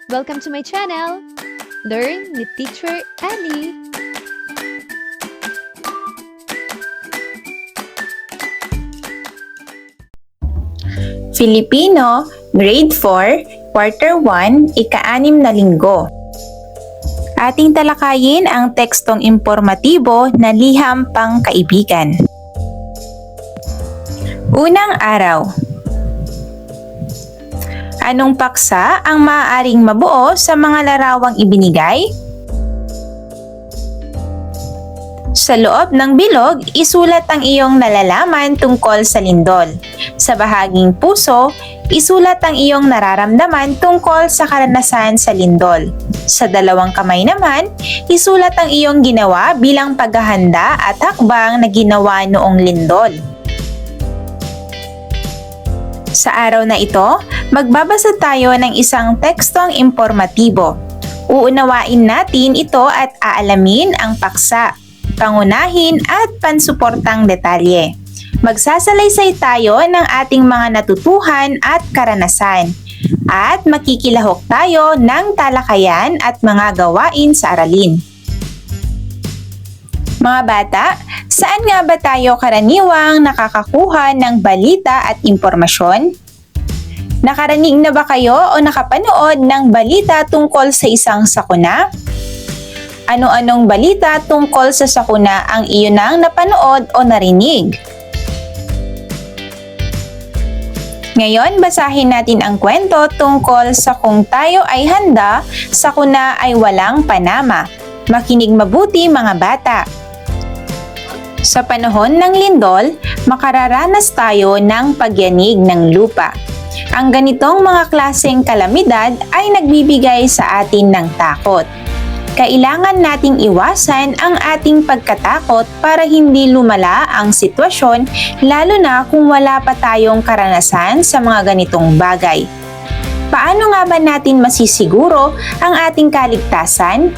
Welcome to my channel! Learn with Teacher Ali! Filipino, Grade 4, Quarter 1, ika-6 na linggo. Ating talakayin ang tekstong impormatibo na liham pang kaibigan. Unang araw. Anong paksa ang maaaring mabuo sa mga larawang ibinigay? Sa loob ng bilog, isulat ang iyong nalalaman tungkol sa lindol. Sa bahaging puso, isulat ang iyong nararamdaman tungkol sa karanasan sa lindol. Sa dalawang kamay naman, isulat ang iyong ginawa bilang paghahanda at hakbang na ginawa noong lindol. Sa araw na ito, magbabasa tayo ng isang tekstong impormatibo. Uunawain natin ito at aalamin ang paksa, pangunahin at pansuportang detalye. Magsasalaysay tayo ng ating mga natutuhan at karanasan at makikilahok tayo ng talakayan at mga gawain sa aralin. Mga bata, saan nga ba tayo karaniwang nakakakuha ng balita at impormasyon? Nakarinig na ba kayo o nakapanood ng balita tungkol sa isang sakuna? Ano-anong balita tungkol sa sakuna ang iyo nang napanood o narinig? Ngayon, basahin natin ang kwento tungkol sa kung tayo ay handa, sakuna ay walang panama. Makinig mabuti mga bata. Sa panahon ng lindol, makararanas tayo ng pagyanig ng lupa. Ang ganitong mga klaseng kalamidad ay nagbibigay sa atin ng takot. Kailangan nating iwasan ang ating pagkatakot para hindi lumala ang sitwasyon, lalo na kung wala pa tayong karanasan sa mga ganitong bagay. Paano nga ba natin masisiguro ang ating kaligtasan?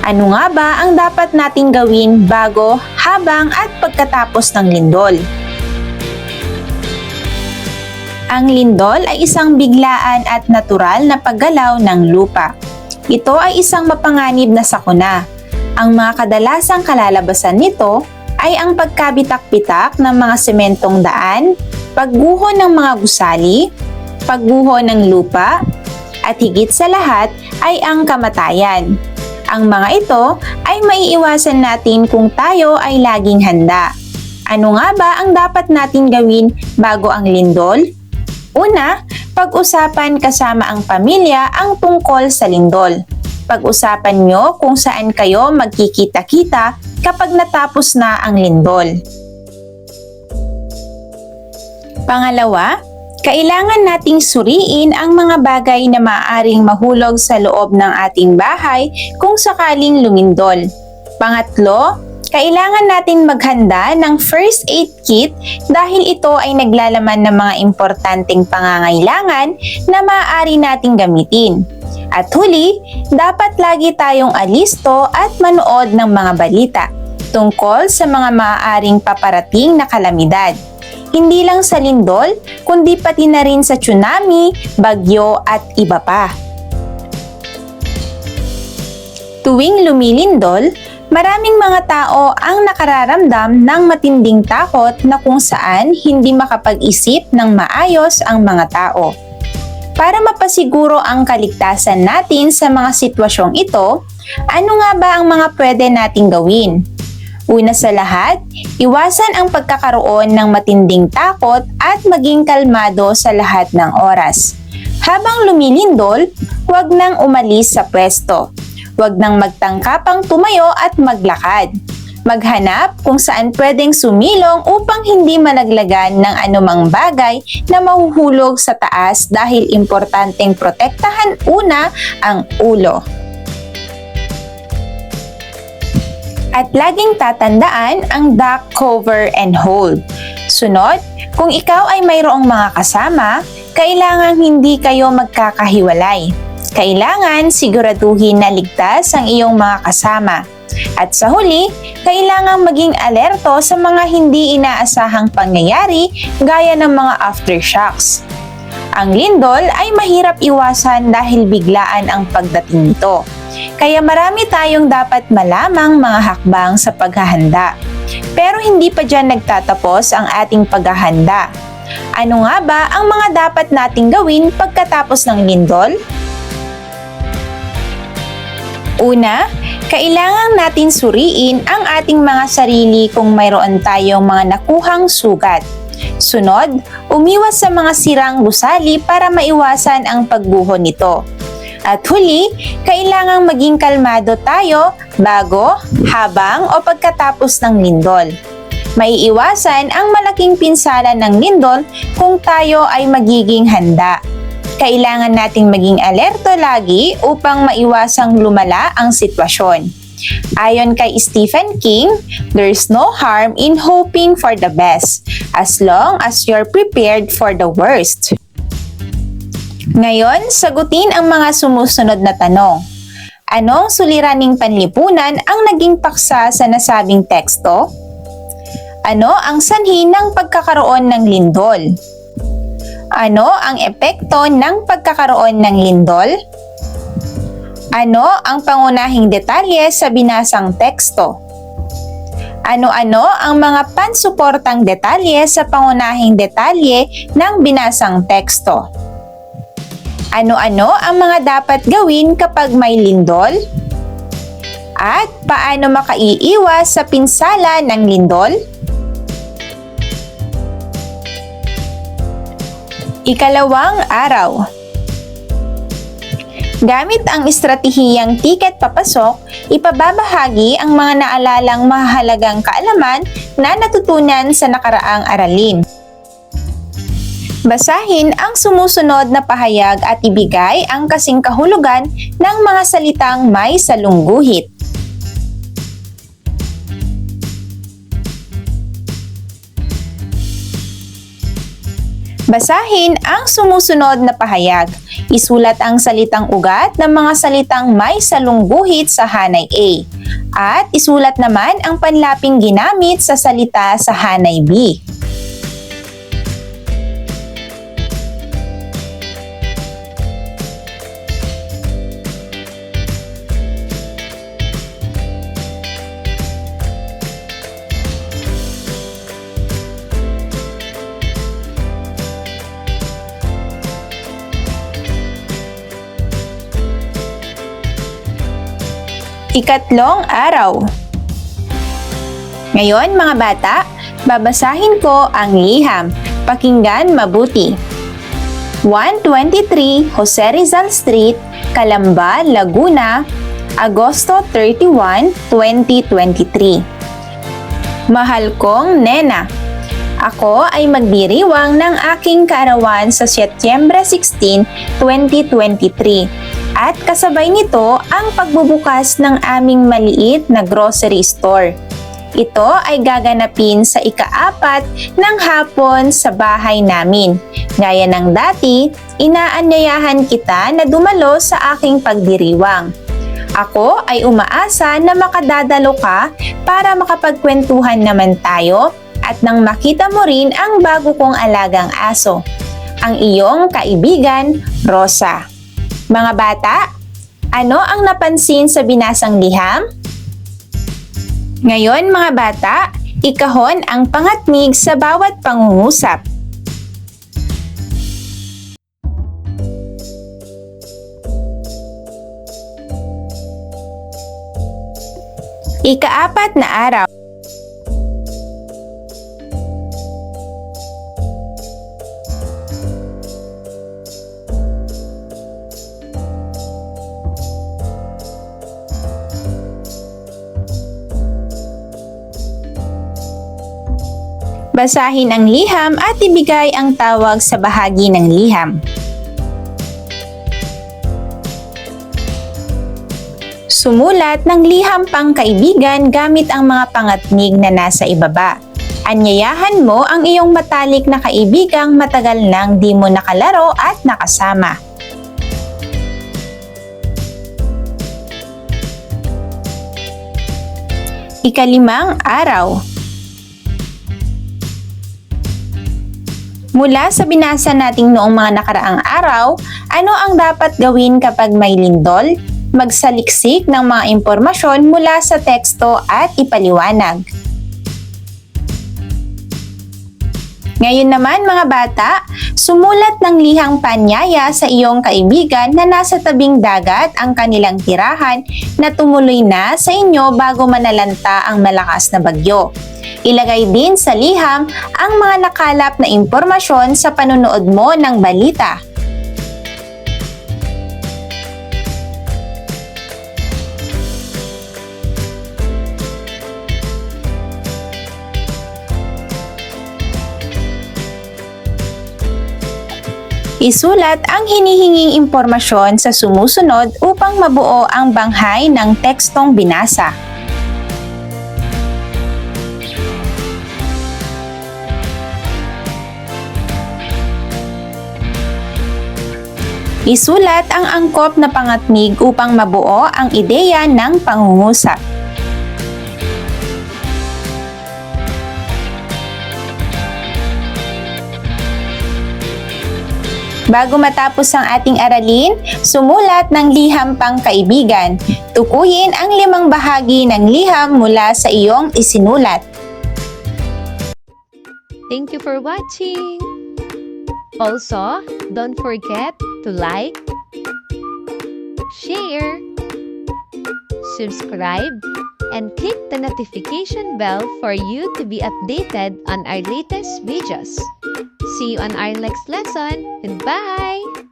Ano nga ba ang dapat nating gawin bago, habang at pagkatapos ng lindol? Ang lindol ay isang biglaan at natural na paggalaw ng lupa. Ito ay isang mapanganib na sakuna. Ang mga kadalasang kalalabasan nito ay ang pagkabitak-bitak ng mga sementong daan, pagguho ng mga gusali, pagguho ng lupa, at higit sa lahat ay ang kamatayan. Ang mga ito ay maiiwasan natin kung tayo ay laging handa. Ano nga ba ang dapat natin gawin bago ang lindol? Una, pag-usapan kasama ang pamilya ang tungkol sa lindol. Pag-usapan nyo kung saan kayo magkikita-kita kapag natapos na ang lindol. Pangalawa, kailangan nating suriin ang mga bagay na maaaring mahulog sa loob ng ating bahay kung sakaling lumindol. Pangatlo, kailangan natin maghanda ng first aid kit dahil ito ay naglalaman ng mga importanteng pangangailangan na maaari nating gamitin. At huli, dapat lagi tayong alisto at manood ng mga balita tungkol sa mga maaaring paparating na kalamidad. Hindi lang sa lindol, kundi pati na rin sa tsunami, bagyo at iba pa. Tuwing lumilindol, maraming mga tao ang nakararamdam ng matinding takot na kung saan hindi makapag-isip ng maayos ang mga tao. Para mapasiguro ang kaligtasan natin sa mga sitwasyong ito, ano nga ba ang mga pwede nating gawin? Una sa lahat, iwasan ang pagkakaroon ng matinding takot at maging kalmado sa lahat ng oras. Habang lumilindol, huwag nang umalis sa pwesto. Huwag nang magtangkapang tumayo at maglakad. Maghanap kung saan pwedeng sumilong upang hindi malaglagan ng anumang bagay na mahuhulog sa taas dahil importanteng protektahan una ang ulo. At laging tatandaan ang duck, cover, and hold. Sunod, kung ikaw ay mayroong mga kasama, kailangan hindi kayo magkakahiwalay. Kailangan siguraduhin na ligtas ang iyong mga kasama. At sa huli, kailangang maging alerto sa mga hindi inaasahang pangyayari gaya ng mga aftershocks. Ang lindol ay mahirap iwasan dahil biglaan ang pagdating nito. Kaya marami tayong dapat malamang mga hakbang sa paghahanda. Pero hindi pa dyan nagtatapos ang ating paghahanda. Ano nga ba ang mga dapat nating gawin pagkatapos ng lindol? Una, kailangan natin suriin ang ating mga sarili kung mayroon tayong mga nakuhang sugat. Sunod, umiwas sa mga sirang gusali para maiwasan ang pagguho nito. At huli, kailangang maging kalmado tayo bago, habang o pagkatapos ng lindol. Maiiwasan ang malaking pinsala ng lindol kung tayo ay magiging handa. Kailangan nating maging alerto lagi upang maiwasang lumala ang sitwasyon. Ayon kay Stephen King, there's no harm in hoping for the best as long as you're prepared for the worst. Ngayon, sagutin ang mga sumusunod na tanong. Anong suliraning panlipunan ang naging paksa sa nasabing teksto? Ano ang sanhi ng pagkakaroon ng lindol? Ano ang epekto ng pagkakaroon ng lindol? Ano ang pangunahing detalye sa binasang teksto? Ano-ano ang mga pansuportang detalye sa pangunahing detalye ng binasang teksto? Ano-ano ang mga dapat gawin kapag may lindol? At paano makaiiwas sa pinsala ng lindol? Ikalawang araw. Gamit ang estratehiyang tiket papasok, ipababahagi ang mga naalalang mahalagang kaalaman na natutunan sa nakaraang aralin. Basahin ang sumusunod na pahayag at ibigay ang kasing kahulugan ng mga salitang may salungguhit. Basahin ang sumusunod na pahayag. Isulat ang salitang ugat ng mga salitang may salungguhit sa hanay A. At isulat naman ang panlaping ginamit sa salita sa hanay B. Ikatlong araw. Ngayon mga bata, babasahin ko ang liham. Pakinggan mabuti. 123 Jose Rizal Street, Calamba, Laguna, Agosto 31, 2023. Mahal kong Nena, ako ay magdiriwang ng aking kaarawan sa Setyembre 16, 2023. At kasabay nito ang pagbubukas ng aming maliit na grocery store. Ito ay gaganapin sa ika-4 ng hapon sa bahay namin. Gaya ng dati, inaanyayahan kita na dumalo sa aking pagdiriwang. Ako ay umaasa na makadadalo ka para makapagkwentuhan naman tayo at nang makita mo rin ang bago kong alagang aso, ang iyong kaibigan, Rosa. Mga bata, ano ang napansin sa binasang liham? Ngayon mga bata, ikahon ang pangatnig sa bawat pangungusap. Ika-4 na araw. Basahin ang liham at ibigay ang tawag sa bahagi ng liham. Sumulat ng liham pang kaibigan gamit ang mga pangatnig na nasa ibaba. Anyayahan mo ang iyong matalik na kaibigang matagal nang di mo nakalaro at nakasama. Ika-5 araw. Mula sa binasa nating noong mga nakaraang araw, ano ang dapat gawin kapag may lindol? Magsaliksik ng mga impormasyon mula sa teksto at ipaliwanag. Ngayon naman mga bata, sumulat ng lihang panyaya sa iyong kaibigan na nasa tabing dagat ang kanilang tirahan na tumuloy na sa inyo bago manalanta ang malakas na bagyo. Ilagay din sa liham ang mga nakalap na impormasyon sa panonood mo ng balita. Isulat ang hinihinging impormasyon sa sumusunod upang mabuo ang banghay ng tekstong binasa. Isulat ang angkop na pangatnig upang mabuo ang ideya ng pangungusap. Bago matapos ang ating aralin, sumulat ng liham pang kaibigan. Tukuyin ang 5 bahagi ng liham mula sa iyong isinulat. Thank you for watching! Also, don't forget to like, share, subscribe, and click the notification bell for you to be updated on our latest videos. See you on our next lesson. Goodbye!